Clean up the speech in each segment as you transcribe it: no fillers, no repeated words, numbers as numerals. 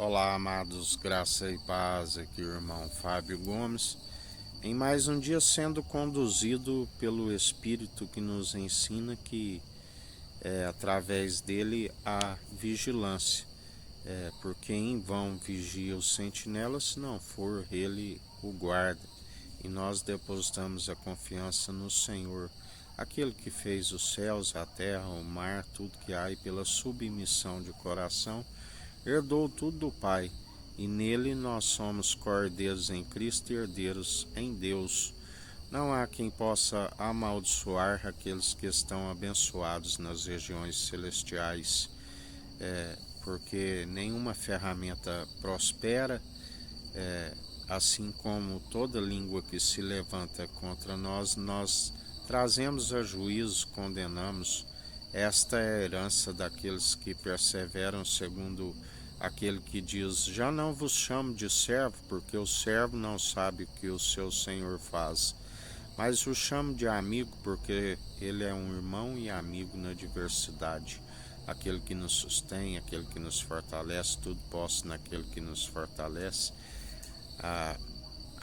Olá, amados, graça e paz, aqui o irmão Fábio Gomes, em mais um dia sendo conduzido pelo Espírito que nos ensina que através dele há vigilância, porque em vão vigia o sentinela se não for ele o guarda, e nós depositamos a confiança no Senhor, aquele que fez os céus, a terra, o mar, tudo que há, e pela submissão de coração herdou tudo do Pai, e nele nós somos cordeiros em Cristo e herdeiros em Deus. Não há quem possa amaldiçoar aqueles que estão abençoados nas regiões celestiais, porque nenhuma ferramenta prospera, assim como toda língua que se levanta contra nós, nós trazemos a juízo, condenamos. Esta é a herança daqueles que perseveram, segundo aquele que diz: já não vos chamo de servo, porque o servo não sabe o que o seu senhor faz, mas o chamo de amigo, porque ele é um irmão e amigo na diversidade. Aquele que nos sustém, aquele que nos fortalece, tudo posso naquele que nos fortalece.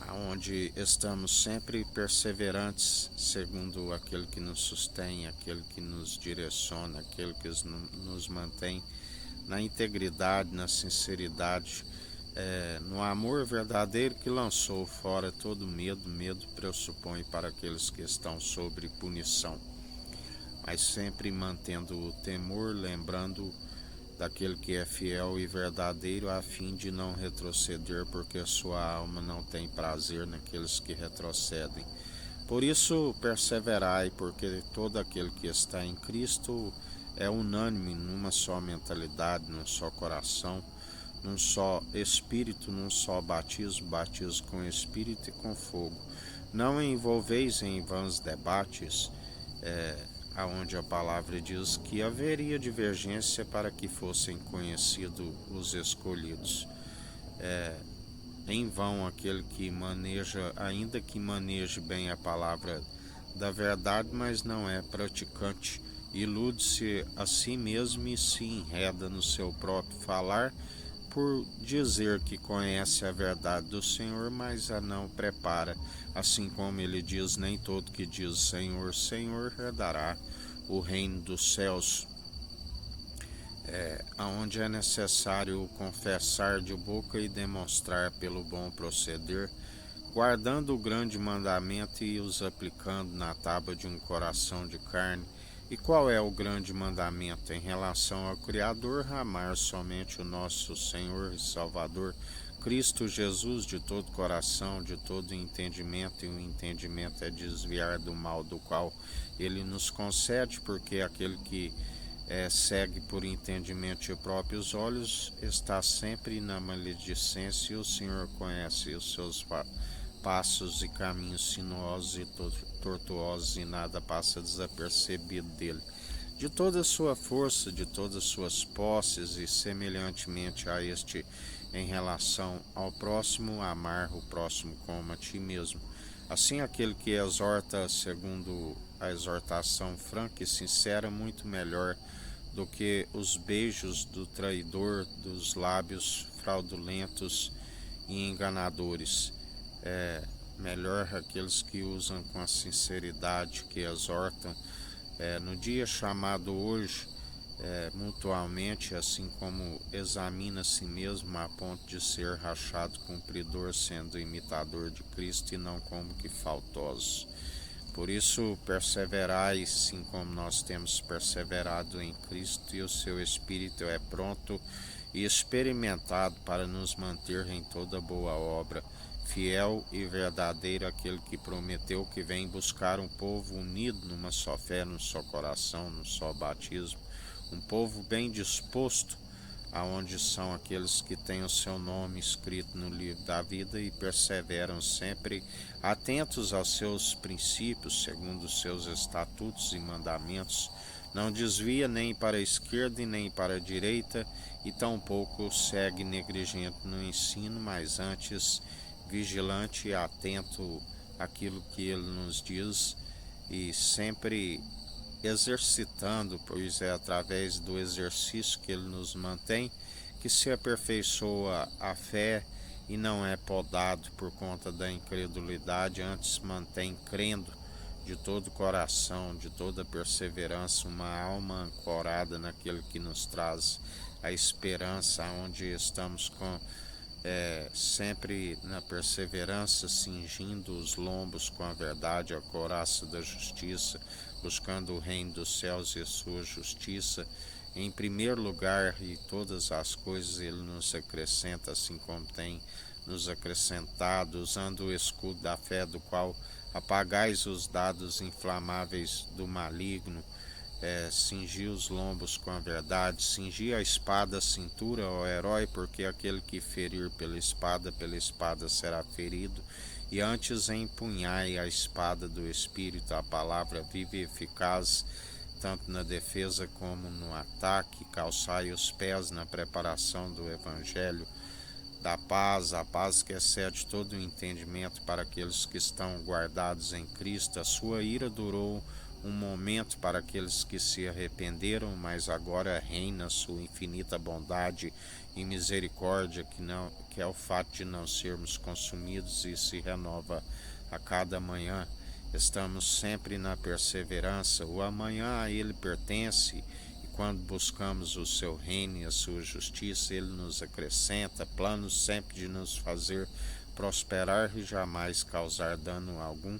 Aonde estamos sempre perseverantes, segundo aquele que nos sustém, aquele que nos direciona, aquele que nos mantém na integridade, na sinceridade, no amor verdadeiro, que lançou fora todo medo. Medo pressupõe para aqueles que estão sob punição, mas sempre mantendo o temor, lembrando daquele que é fiel e verdadeiro, a fim de não retroceder, porque a sua alma não tem prazer naqueles que retrocedem. Por isso perseverai, porque todo aquele que está em Cristo é unânime numa só mentalidade, num só coração, num só espírito, num só batismo, batismo com espírito e com fogo. Não envolveis em vãos debates, aonde a palavra diz que haveria divergência para que fossem conhecidos os escolhidos. Em vão aquele que maneja, ainda que maneje bem a palavra da verdade, mas não é praticante, ilude-se a si mesmo e se enreda no seu próprio falar, por dizer que conhece a verdade do Senhor, mas a não prepara. Assim como ele diz: nem todo que diz Senhor, Senhor herdará o reino dos céus. Aonde é necessário confessar de boca e demonstrar pelo bom proceder, guardando o grande mandamento e os aplicando na tábua de um coração de carne. E qual é o grande mandamento em relação ao Criador? Amar somente o nosso Senhor e Salvador, Cristo Jesus, de todo coração, de todo entendimento, e o entendimento é desviar do mal do qual ele nos concede, porque aquele que segue por entendimento de próprios olhos está sempre na maledicência, e o Senhor conhece os seus passos e caminhos sinuosos e tortuosos, e nada passa desapercebido dele. De toda a sua força, de todas as suas posses, e semelhantemente a este em relação ao próximo, amar o próximo como a ti mesmo. Assim, aquele que exorta segundo a exortação franca e sincera, muito melhor do que os beijos do traidor, dos lábios fraudulentos e enganadores. Melhor aqueles que usam com a sinceridade, que exortam no dia chamado hoje, mutualmente, assim como examina a si mesmo a ponto de ser rachado cumpridor, sendo imitador de Cristo e não como que faltosos. Por isso perseverai, assim como nós temos perseverado em Cristo, e o seu Espírito é pronto e experimentado para nos manter em toda boa obra. Fiel e verdadeiro aquele que prometeu, que vem buscar um povo unido numa só fé, num só coração, num só batismo, um povo bem disposto, aonde são aqueles que têm o seu nome escrito no livro da vida e perseveram sempre atentos aos seus princípios, segundo os seus estatutos e mandamentos. Não desvia nem para a esquerda e nem para a direita, e tampouco segue negligente no ensino, mas antes vigilante e atento àquilo que ele nos diz, e sempre exercitando, pois é através do exercício que ele nos mantém, que se aperfeiçoa a fé e não é podado por conta da incredulidade, antes mantém crendo de todo o coração, de toda perseverança, uma alma ancorada naquele que nos traz a esperança, onde estamos sempre na perseverança, cingindo os lombos com a verdade, a couraça da justiça, buscando o reino dos céus e a sua justiça em primeiro lugar, e todas as coisas ele nos acrescenta, assim como tem nos acrescentado, usando o escudo da fé, do qual apagais os dados inflamáveis do maligno, cingir os lombos com a verdade, cingir a espada à cintura, ó herói, porque aquele que ferir pela espada será ferido, e antes empunhai a espada do Espírito, a palavra viva e eficaz, tanto na defesa como no ataque, calçai os pés na preparação do Evangelho da paz, a paz que excede todo o entendimento para aqueles que estão guardados em Cristo. A sua ira durou um momento para aqueles que se arrependeram, mas agora reina sua infinita bondade e misericórdia, que é o fato de não sermos consumidos e se renova a cada manhã. Estamos sempre na perseverança, o amanhã a ele pertence, e quando buscamos o seu reino e a sua justiça, ele nos acrescenta planos sempre de nos fazer prosperar e jamais causar dano algum,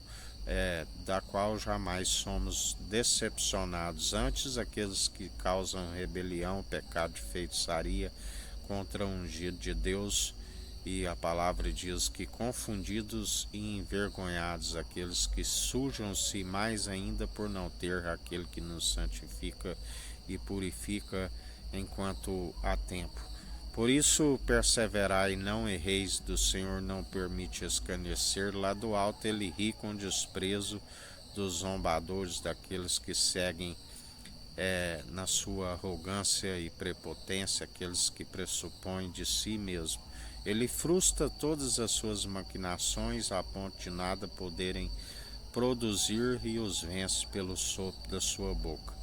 da qual jamais somos decepcionados. Antes, aqueles que causam rebelião, pecado de feitiçaria contra o ungido de Deus, e a palavra diz que confundidos e envergonhados aqueles que sujam-se mais ainda por não ter aquele que nos santifica e purifica enquanto há tempo. Por isso perseverai e não erreis, do Senhor não permite escarnecer, lá do alto ele ri com desprezo dos zombadores, daqueles que seguem na sua arrogância e prepotência, aqueles que pressupõem de si mesmo. Ele frustra todas as suas maquinações a ponto de nada poderem produzir, e os vence pelo sopro da sua boca.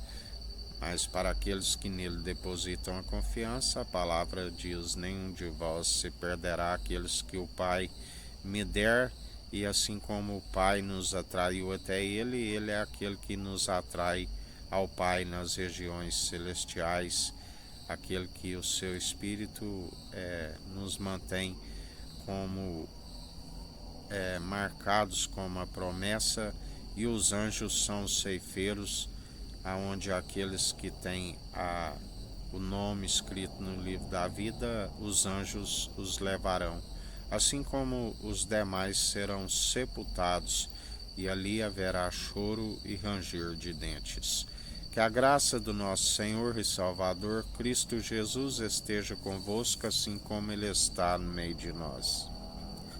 Mas para aqueles que nele depositam a confiança, a palavra diz: nenhum de vós se perderá, aqueles que o Pai me der, e assim como o Pai nos atraiu até ele, ele é aquele que nos atrai ao Pai nas regiões celestiais, aquele que o seu Espírito nos mantém como marcados com uma promessa, e os anjos são os ceifeiros, aonde aqueles que têm o nome escrito no livro da vida, os anjos os levarão, assim como os demais serão sepultados, e ali haverá choro e ranger de dentes. Que a graça do nosso Senhor e Salvador Cristo Jesus esteja convosco, assim como Ele está no meio de nós.